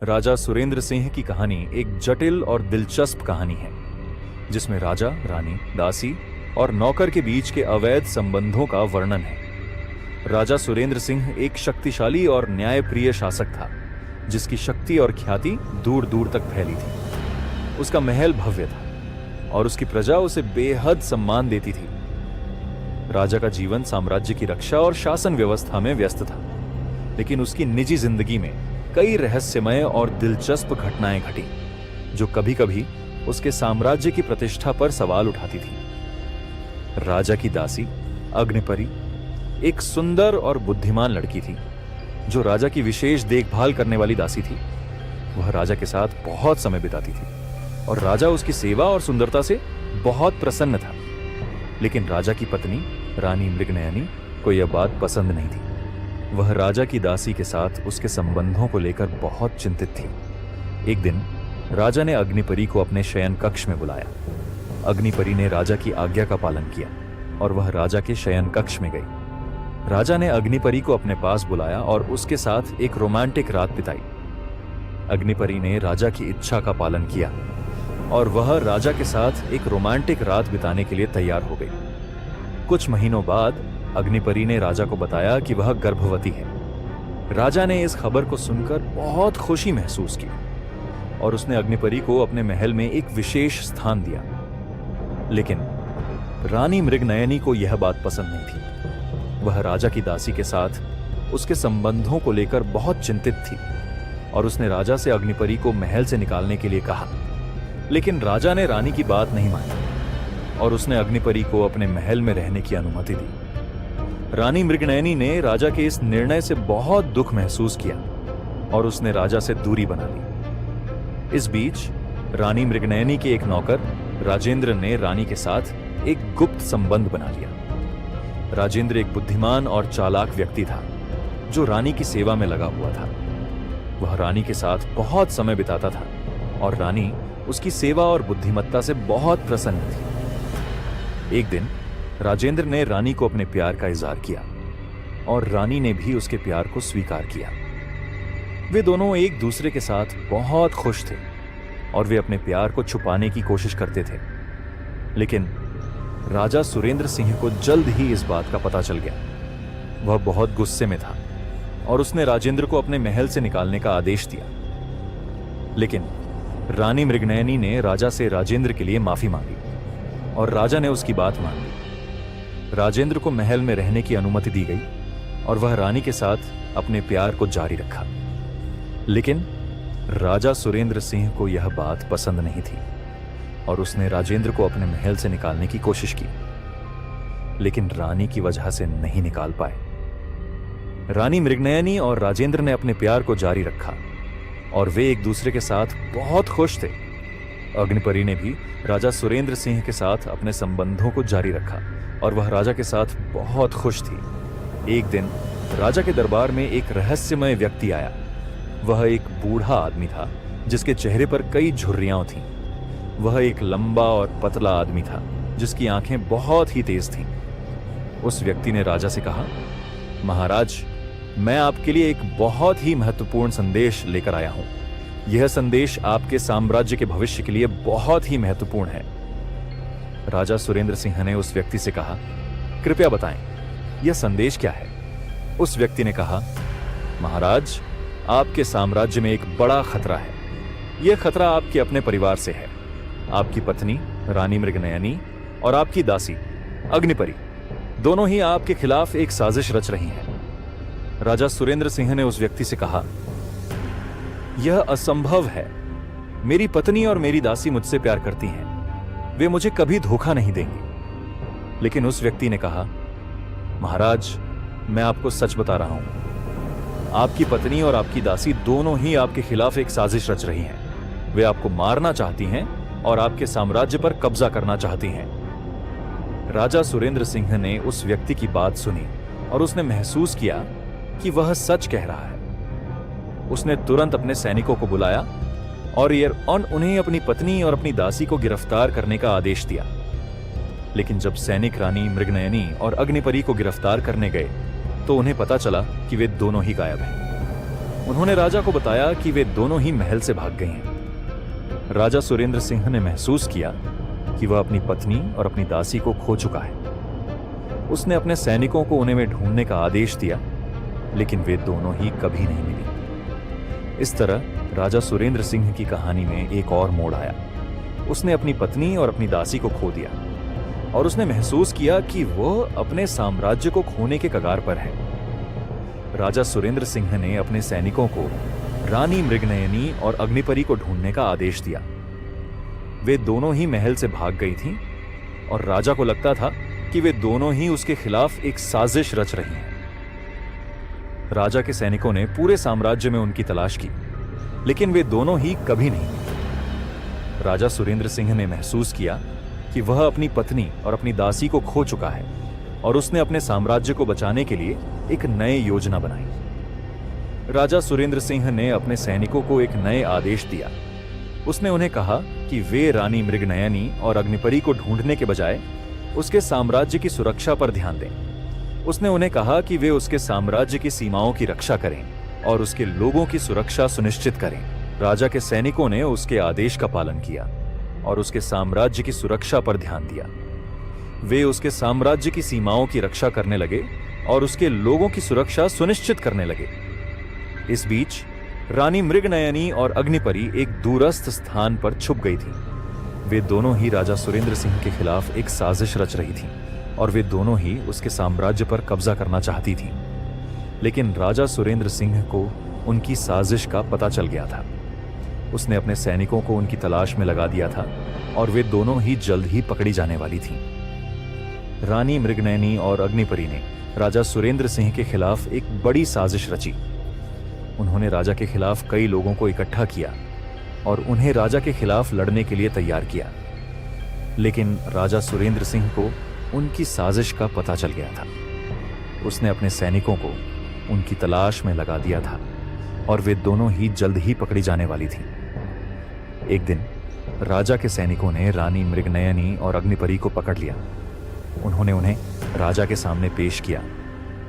राजा सुरेंद्र सिंह की कहानी एक जटिल और दिलचस्प कहानी है जिसमें राजा, रानी, दासी और नौकर के बीच के अवैध संबंधों का वर्णन है। राजा सुरेंद्र सिंह एक शक्तिशाली और न्यायप्रिय शासक था जिसकी शक्ति और ख्याति दूर दूर तक फैली थी। उसका महल भव्य था और उसकी प्रजा उसे बेहद सम्मान देती थी। राजा का जीवन साम्राज्य की रक्षा और शासन व्यवस्था में व्यस्त था, लेकिन उसकी निजी जिंदगी में कई रहस्यमय और दिलचस्प घटनाएं घटी जो कभी कभी उसके साम्राज्य की प्रतिष्ठा पर सवाल उठाती थी। राजा की दासी अग्निपरी एक सुंदर और बुद्धिमान लड़की थी जो राजा की विशेष देखभाल करने वाली दासी थी। वह राजा के साथ बहुत समय बिताती थी और राजा उसकी सेवा और सुंदरता से बहुत प्रसन्न था। लेकिन राजा की पत्नी रानी मृगनयनी को यह बात पसंद नहीं थी। वह राजा की दासी के साथ उसके संबंधों को लेकर बहुत चिंतित थी। एक दिन राजा ने अग्निपरी को अपने शयन कक्ष में बुलाया। अग्निपरी ने राजा की आज्ञा का पालन किया और वह राजा के शयन कक्ष में गई। राजा ने अग्निपरी को अपने पास बुलाया और उसके साथ एक रोमांटिक रात बिताई। अग्निपरी ने राजा की इच्छा का पालन किया और वह राजा के साथ एक रोमांटिक रात बिताने के लिए तैयार हो गई। कुछ महीनों बाद अग्निपरी ने राजा को बताया कि वह गर्भवती है। राजा ने इस खबर को सुनकर बहुत खुशी महसूस की और उसने अग्निपरी को अपने महल में एक विशेष स्थान दिया। लेकिन रानी मृगनयनी को यह बात पसंद नहीं थी। वह राजा की दासी के साथ उसके संबंधों को लेकर बहुत चिंतित थी और उसने राजा से अग्निपरी को महल से निकालने के लिए कहा। लेकिन राजा ने रानी की बात नहीं मानी और उसने अग्निपरी को अपने महल में रहने की अनुमति दी। रानी मृगनयनी ने राजा के इस निर्णय से बहुत दुख महसूस किया और उसने राजा से दूरी बना ली। इस बीच रानी मृगनयनी के एक नौकर राजेंद्र ने रानी के साथ एक गुप्त संबंध बना लिया। राजेंद्र एक बुद्धिमान और चालाक व्यक्ति था जो रानी की सेवा में लगा हुआ था। वह रानी के साथ बहुत समय बिताता था और रानी उसकी सेवा और बुद्धिमत्ता से बहुत प्रसन्न थी। एक दिन राजेंद्र ने रानी को अपने प्यार का इजहार किया और रानी ने भी उसके प्यार को स्वीकार किया। वे दोनों एक दूसरे के साथ बहुत खुश थे और वे अपने प्यार को छुपाने की कोशिश करते थे। लेकिन राजा सुरेंद्र सिंह को जल्द ही इस बात का पता चल गया। वह बहुत गुस्से में था और उसने राजेंद्र को अपने महल से निकालने का आदेश दिया। लेकिन रानी मृगनयनी ने राजा से राजेंद्र के लिए माफी मांगी और राजा ने उसकी बात मान ली। राजेंद्र को महल में रहने की अनुमति दी गई और वह रानी के साथ अपने प्यार को जारी रखा। लेकिन राजा सुरेंद्र सिंह को यह बात पसंद नहीं थी और उसने राजेंद्र को अपने महल से निकालने की कोशिश की, लेकिन रानी की वजह से नहीं निकाल पाए। रानी मृगनयनी और राजेंद्र ने अपने प्यार को जारी रखा और वे एक दूसरे के साथ बहुत खुश थे। अग्निपरी ने भी राजा सुरेंद्र सिंह के साथ अपने संबंधों को जारी रखा और वह राजा के साथ बहुत खुश थी। एक दिन राजा के दरबार में एक रहस्यमय व्यक्ति आया। वह एक बूढ़ा आदमी था जिसके चेहरे पर कई झुर्रियां थीं। वह एक लंबा और पतला आदमी था जिसकी आंखें बहुत ही तेज थीं। उस व्यक्ति ने राजा से कहा, महाराज, मैं आपके लिए एक बहुत ही महत्वपूर्ण संदेश लेकर आया हूं। यह संदेश आपके साम्राज्य के भविष्य के लिए बहुत ही महत्वपूर्ण है। राजा सुरेंद्र सिंह ने उस व्यक्ति से कहा, कृपया बताएं, यह संदेश क्या है? उस व्यक्ति ने कहा, महाराज, आपके साम्राज्य में एक बड़ा खतरा है। यह खतरा आपके अपने परिवार से है। आपकी पत्नी रानी मृगनयनी और आपकी दासी अग्निपरी दोनों ही आपके खिलाफ एक साजिश रच रही हैं। राजा सुरेंद्र सिंह ने उस व्यक्ति से कहा, यह असंभव है। मेरी पत्नी और मेरी दासी मुझसे प्यार करती हैं। वे मुझे कभी धोखा नहीं देंगे। लेकिन उस व्यक्ति ने कहा, महाराज, मैं आपको सच बता रहा हूं। आपकी पत्नी और आपकी दासी दोनों ही आपके खिलाफ एक साजिश रच रही हैं। वे आपको मारना चाहती हैं और आपके साम्राज्य पर कब्जा करना चाहती हैं। राजा सुरेंद्र सिंह ने उस व्यक्ति की बात सुनी और उसने महसूस किया कि वह सच कह रहा है। उसने तुरंत अपने सैनिकों को बुलाया और उन्हें अपनी पत्नी और अपनी दासी को गिरफ्तार करने का आदेश दिया। लेकिन जब सैनिक रानी मृगनयनी और अग्निपरी को गिरफ्तार करने गए तो उन्हें पता चला कि वे दोनों ही गायब हैं। उन्होंने राजा को बताया कि वे दोनों ही महल से भाग गए हैं। राजा सुरेंद्र सिंह ने महसूस किया कि वह अपनी पत्नी और अपनी दासी को खो चुका है। उसने अपने सैनिकों को उन्हें ढूंढने का आदेश दिया, लेकिन वे दोनों ही कभी नहीं मिली। इस तरह राजा सुरेंद्र सिंह की कहानी में एक और मोड़ आया। उसने अपनी पत्नी और अपनी दासी को खो दिया और उसने महसूस किया कि वह अपने साम्राज्य को खोने के कगार पर है। राजा सुरेंद्र सिंह ने अपने सैनिकों को रानी मृगनयनी और अग्निपरी को ढूंढने का आदेश दिया। वे दोनों ही महल से भाग गई थीं और राजा को लगता था कि वे दोनों ही उसके खिलाफ एक साजिश रच रही हैं। राजा के सैनिकों ने पूरे साम्राज्य में उनकी तलाश की, लेकिन वे दोनों ही कभी नहीं मिले। राजा सुरेंद्र सिंह ने महसूस किया कि वह अपनी पत्नी और अपनी दासी को खो चुका है और उसने अपने साम्राज्य को बचाने के लिए एक नई योजना बनाई। राजा सुरेंद्र सिंह ने अपने सैनिकों को एक नए आदेश दिया। उसने उन्हें कहा कि वे रानी मृगनयनी और अग्निपरी को ढूंढने के बजाय उसके साम्राज्य की सुरक्षा पर ध्यान दें। उसने उन्हें कहा कि वे उसके साम्राज्य की सीमाओं की रक्षा करें और उसके लोगों की सुरक्षा सुनिश्चित करें। राजा के सैनिकों ने उसके आदेश का पालन किया और उसके साम्राज्य की सुरक्षा पर ध्यान दिया। वे उसके साम्राज्य की सीमाओं की रक्षा करने लगे और उसके लोगों की सुरक्षा सुनिश्चित करने लगे। इस बीच रानी मृगनयनी और अग्निपरी एक दूरस्थ स्थान पर छुप गई थी। वे दोनों ही राजा सुरेंद्र सिंह के खिलाफ एक साजिश रच रही थीं और वे दोनों ही उसके साम्राज्य पर कब्जा करना चाहती थीं। लेकिन राजा सुरेंद्र सिंह को उनकी साजिश का पता चल गया था। उसने अपने सैनिकों को उनकी तलाश में लगा दिया था और वे दोनों ही जल्द ही पकड़ी जाने वाली थीं। रानी मृगनयनी और अग्निपरी ने राजा सुरेंद्र सिंह के खिलाफ एक बड़ी साजिश रची। उन्होंने राजा के खिलाफ कई लोगों को इकट्ठा किया और उन्हें राजा के खिलाफ लड़ने के लिए तैयार किया। लेकिन राजा सुरेंद्र सिंह को उनकी साजिश का पता चल गया था। उसने अपने सैनिकों को उनकी तलाश में लगा दिया था और वे दोनों ही जल्द ही पकड़ी जाने वाली थीं। एक दिन राजा के सैनिकों ने रानी मृगनयनी और अग्निपरी को पकड़ लिया। उन्होंने उन्हें राजा के सामने पेश किया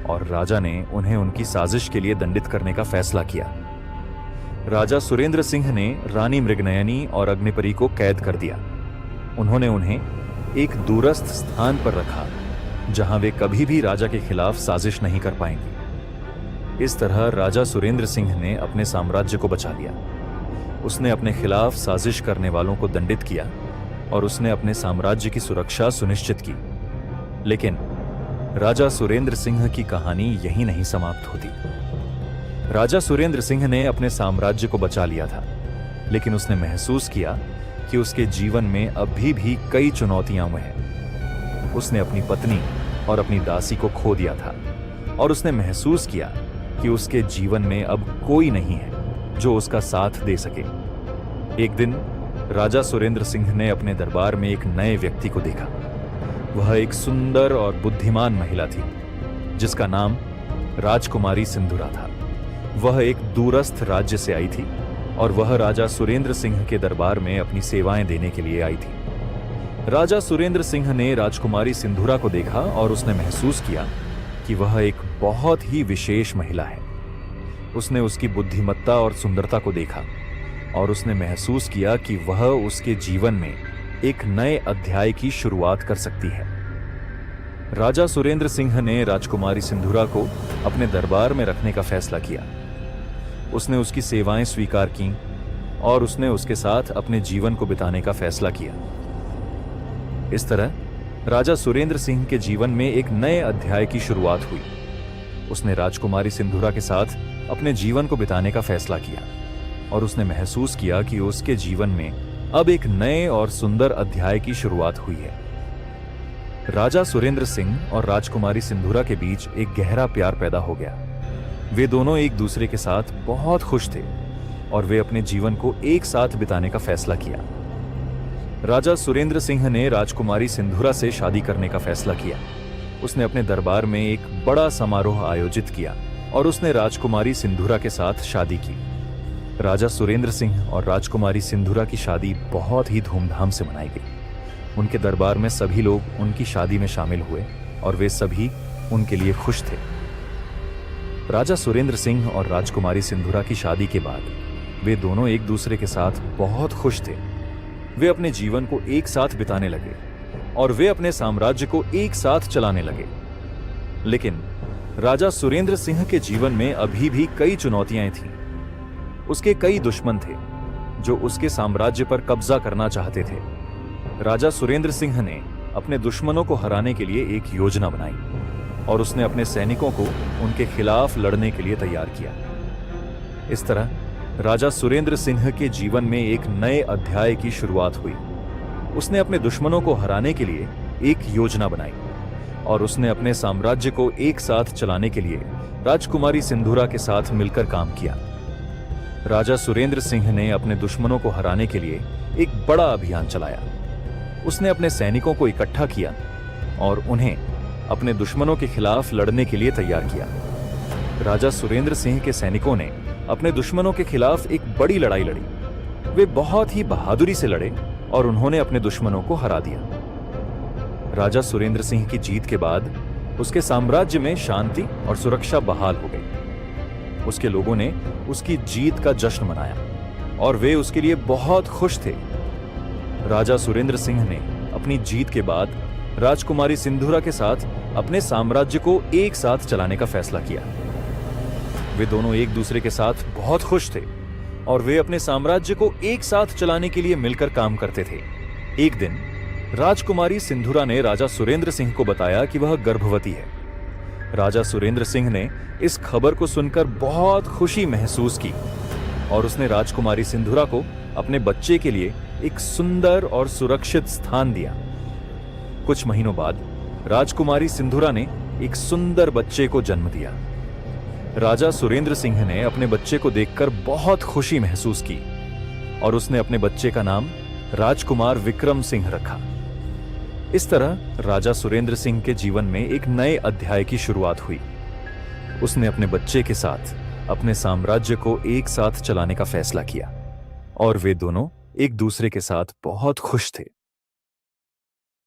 और राजा ने उन्हें उनकी साजिश के लिए दंडित करने का फैसला किया। राजा सुरेंद्र सिंह ने रानी मृगनयनी और अग्निपरी को कैद कर दिया। उन्होंने उन्हें एक दूरस्थ स्थान पर रखा जहां वे कभी भी राजा के खिलाफ साजिश नहीं कर पाएंगे। इस तरह राजा सुरेंद्र सिंह ने अपने साम्राज्य को बचा लिया। उसने अपने खिलाफ साजिश करने वालों को दंडित किया और उसने अपने साम्राज्य की सुरक्षा सुनिश्चित की। लेकिन राजा सुरेंद्र सिंह की कहानी यहीं नहीं समाप्त होती। राजा सुरेंद्र सिंह ने अपने साम्राज्य को बचा लिया था, लेकिन उसने महसूस किया कि उसके जीवन में अभी भी कई चुनौतियां हैं। उसने अपनी पत्नी और अपनी दासी को खो दिया था और उसने महसूस किया कि उसके जीवन में अब कोई नहीं है जो उसका साथ दे सके। एक दिन राजा सुरेंद्र सिंह ने अपने दरबार में एक नए व्यक्ति को देखा। वह एक सुंदर और बुद्धिमान महिला थी जिसका नाम राजकुमारी सिंधुरा था। वह एक दूरस्थ राज्य से आई थी और वह राजा सुरेंद्र सिंह के दरबार में अपनी सेवाएं देने के लिए आई थी। राजा सुरेंद्र सिंह ने राजकुमारी सिंधुरा को देखा और उसने महसूस किया कि वह एक बहुत ही विशेष महिला है। उसने उसकी बुद्धिमत्ता और सुंदरता को देखा और उसने महसूस किया कि वह उसके जीवन में एक नए अध्याय की शुरुआत कर सकती है। राजा सुरेंद्र सिंह ने राजकुमारी सिंधुरा को अपने दरबार में रखने का फैसला किया। उसने उसकी सेवाएं स्वीकार कीं और उसने उसके साथ अपने जीवन को बिताने का फैसला किया। इस तरह राजा सुरेंद्र सिंह के जीवन में एक नए अध्याय की शुरुआत हुई। उसने राजकुमारी सिंधुरा के साथ अपने जीवन को बिताने का फैसला किया और उसने महसूस किया कि उसके जीवन में अब एक नए और सुंदर अध्याय की शुरुआत हुई है। राजा सुरेंद्र सिंह और राजकुमारी सिंधुरा के बीच एक गहरा प्यार पैदा हो गया। वे दोनों एक दूसरे के साथ बहुत खुश थे और वे अपने जीवन को एक साथ बिताने का फैसला किया। राजा सुरेंद्र सिंह ने राजकुमारी सिंधुरा से शादी करने का फैसला किया। उसने अपने दरबार में एक बड़ा समारोह आयोजित किया और उसने राजकुमारी सिंधुरा के साथ शादी की। राजा सुरेंद्र सिंह और राजकुमारी सिंधुरा की शादी बहुत ही धूमधाम से मनाई गई। उनके दरबार में सभी लोग उनकी शादी में शामिल हुए और वे सभी उनके लिए खुश थे। राजा सुरेंद्र सिंह और राजकुमारी सिंधुरा की शादी के बाद वे दोनों एक दूसरे के साथ बहुत खुश थे। वे अपने जीवन को एक साथ बिताने लगे और वे अपने साम्राज्य को एक साथ चलाने लगे। लेकिन राजा सुरेंद्र सिंह के जीवन में अभी भी कई चुनौतियां थीं। उसके कई दुश्मन थे जो उसके साम्राज्य पर कब्जा करना चाहते थे। राजा सुरेंद्र सिंह ने अपने दुश्मनों को हराने के लिए एक योजना बनाई और उसने अपने सैनिकों को उनके खिलाफ लड़ने के लिए तैयार किया। इस तरह राजा सुरेंद्र सिंह के जीवन में एक नए अध्याय की शुरुआत हुई। उसने अपने दुश्मनों को हराने के लिए एक योजना बनाई और उसने अपने साम्राज्य को एक साथ चलाने के लिए राजकुमारी सिंधुरा के साथ मिलकर काम किया। राजा सुरेंद्र सिंह ने अपने दुश्मनों को हराने के लिए एक बड़ा अभियान चलाया। उसने अपने सैनिकों को इकट्ठा किया और उन्हें अपने दुश्मनों के खिलाफ लड़ने के लिए तैयार किया। राजा सुरेंद्र सिंह के सैनिकों ने अपने दुश्मनों के खिलाफ एक बड़ी लड़ाई लड़ी। वे बहुत ही बहादुरी से लड़े और उन्होंने अपने दुश्मनों को हरा दिया। राजा सुरेंद्र सिंह की जीत के बाद उसके साम्राज्य में शांति और सुरक्षा बहाल हो गई। उसके लोगों ने उसकी जीत का जश्न मनाया और वे उसके लिए बहुत खुश थे। राजा सुरेंद्र सिंह ने अपनी जीत के बाद राजकुमारी सिंधुरा के साथ अपने साम्राज्य को एक साथ चलाने का फैसला किया। वे दोनों एक दूसरे के साथ बहुत खुश थे और वे अपने साम्राज्य को एक साथ चलाने के लिए मिलकर काम करते थे। एक दिन राजकुमारी सिंधुरा ने राजा सुरेंद्र सिंह को बताया कि वह गर्भवती है। राजा सुरेंद्र सिंह ने इस खबर को सुनकर बहुत खुशी महसूस की और उसने राजकुमारी सिंधुरा को अपने बच्चे के लिए एक सुंदर और सुरक्षित स्थान दिया। कुछ महीनों बाद राजकुमारी सिंधुरा ने एक सुंदर बच्चे को जन्म दिया। राजा सुरेंद्र सिंह ने अपने बच्चे को देखकर बहुत खुशी महसूस की और उसने अपने बच्चे का नाम राजकुमार विक्रम सिंह रखा। इस तरह राजा सुरेंद्र सिंह के जीवन में एक नए अध्याय की शुरुआत हुई। उसने अपने बच्चे के साथ अपने साम्राज्य को एक साथ चलाने का फैसला किया और वे दोनों एक दूसरे के साथ बहुत खुश थे।